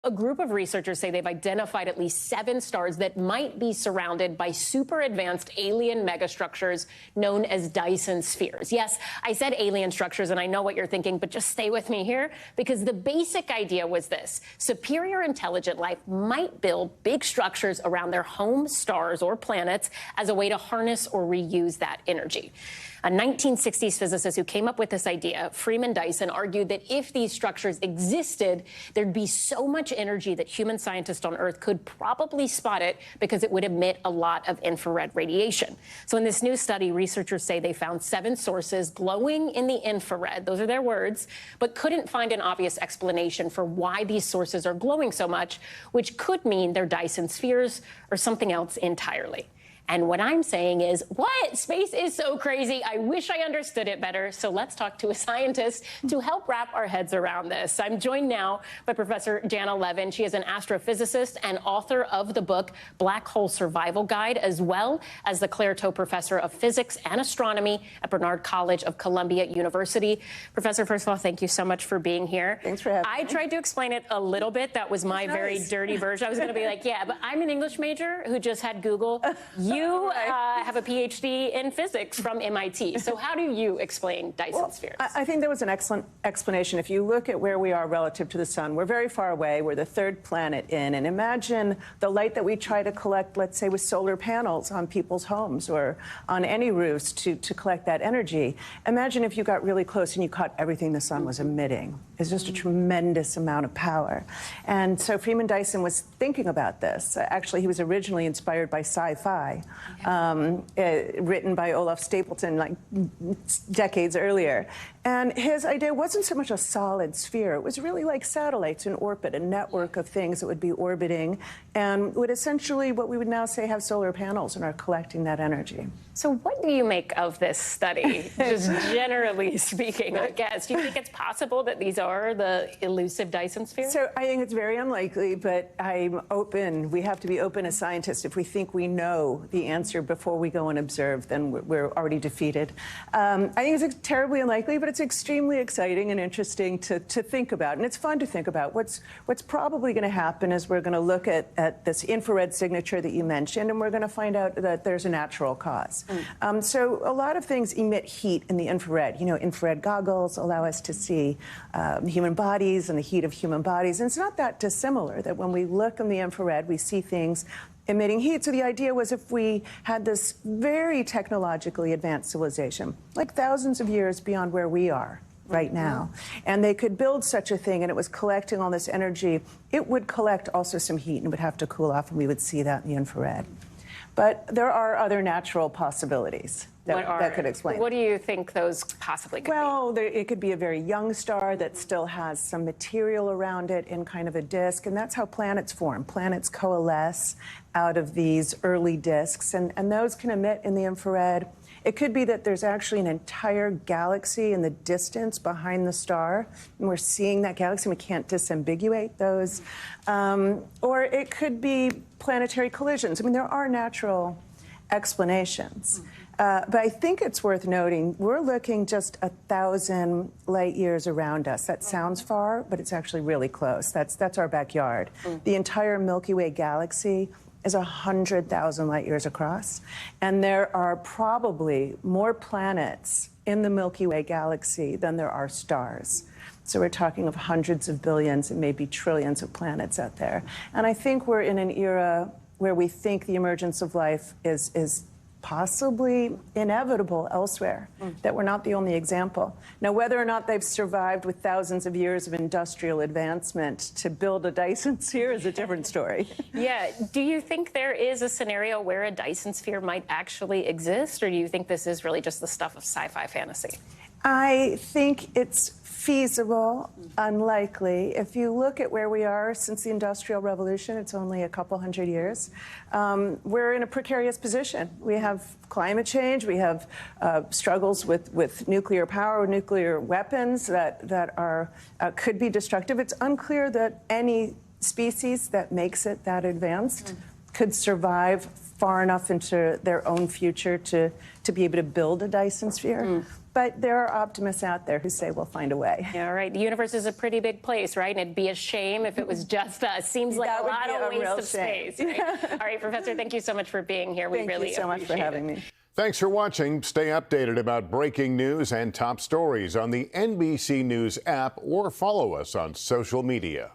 A group of researchers say they've identified at least 7 stars that might be surrounded by super advanced alien megastructures known as Dyson spheres. Yes, I said alien structures, and I know what you're thinking, but just stay with me here, because the basic idea was this. Superior intelligent life might build big structures around their home stars or planets as a way to harness or reuse that energy. A 1960s physicist who came up with this idea, Freeman Dyson, argued that if these structures existed, there'd be so much energy that human scientists on Earth could probably spot it because it would emit a lot of infrared radiation. So in this new study, researchers say they found 7 sources glowing in the infrared, those are their words, but couldn't find an obvious explanation for why these sources are glowing so much, which could mean they're Dyson spheres or something else entirely. And what I'm saying is, what? Space is so crazy. I wish I understood it better. So let's talk to a scientist to help wrap our heads around this. I'm joined now by Professor Janna Levin. She is an astrophysicist and author of the book Black Hole Survival Guide, as well as the Claire Tow Professor of Physics and Astronomy at Barnard College of Columbia University. Professor, first of all, thank you so much for being here. Thanks for having me. I tried to explain it a little bit. That was my very dirty version. I was going to be like, yeah, but I'm an English major who just had Google. You have a PhD in physics from MIT. So how do you explain Dyson spheres? I think there was an excellent explanation. If you look at where we are relative to the sun, we're very far away. We're the 3rd planet in. And imagine the light that we try to collect, let's say, with solar panels on people's homes or on any roofs to collect that energy. Imagine if you got really close and you caught everything the sun was emitting. It's just a tremendous amount of power. And so Freeman Dyson was thinking about this. Actually, he was originally inspired by sci-fi. Written by Olaf Stapleton like decades earlier. And his idea wasn't so much a solid sphere. It was really like satellites in orbit, a network of things that would be orbiting and would essentially, what we would now say, have solar panels and are collecting that energy. So what do you make of this study, just generally speaking, I guess? Do you think it's possible that these are the elusive Dyson spheres? So I think it's very unlikely, but I'm open. We have to be open as scientists. If we think we know the answer before we go and observe, then we're already defeated. I think it's terribly unlikely, but it's extremely exciting and interesting to think about. And it's fun to think about. What's probably going to happen is we're going to look at this infrared signature that you mentioned, and we're going to find out that there's a natural cause. So a lot of things emit heat in the infrared. You know, infrared goggles allow us to see human bodies and the heat of human bodies. And it's not that dissimilar that when we look in the infrared, we see things emitting heat. So the idea was if we had this very technologically advanced civilization, like thousands of years beyond where we are right now, and they could build such a thing and it was collecting all this energy, it would collect also some heat and would have to cool off, and we would see that in the infrared. But there are other natural possibilities that could explain. What do you think those possibly could be? Well, it could be a very young star that still has some material around it in kind of a disk, and that's how planets form. Planets coalesce out of these early disks, and those can emit in the infrared. It could be that there's actually an entire galaxy in the distance behind the star, and we're seeing that galaxy, and we can't disambiguate those. Or it could be planetary collisions. I mean, there are natural explanations. But I think it's worth noting, we're looking just 1,000 light years around us. That sounds far, but it's actually really close. That's our backyard. The entire Milky Way galaxy is 100,000 light years across. And there are probably more planets in the Milky Way galaxy than there are stars. So we're talking of hundreds of billions and maybe trillions of planets out there. And I think we're in an era where we think the emergence of life is possibly inevitable elsewhere, that we're not the only example. Now, whether or not they've survived with thousands of years of industrial advancement to build a Dyson sphere is a different story. Yeah. Do you think there is a scenario where a Dyson sphere might actually exist, or do you think this is really just the stuff of sci-fi fantasy? I think it's feasible, unlikely. If you look at where we are since the Industrial Revolution, it's only a couple hundred years, we're in a precarious position. We have climate change, we have struggles with nuclear power, nuclear weapons that are could be destructive. It's unclear that any species that makes it that advanced could survive far enough into their own future to be able to build a Dyson sphere. But there are optimists out there who say we'll find a way. Yeah, right. The universe is a pretty big place, right? And it'd be a shame if it was just us. Seems like a lot of waste of space. Right? All right, Professor, thank you so much for being here. We really appreciate it. Thank you so much for having me. Thanks for watching. Stay updated about breaking news and top stories on the NBC News app or follow us on social media.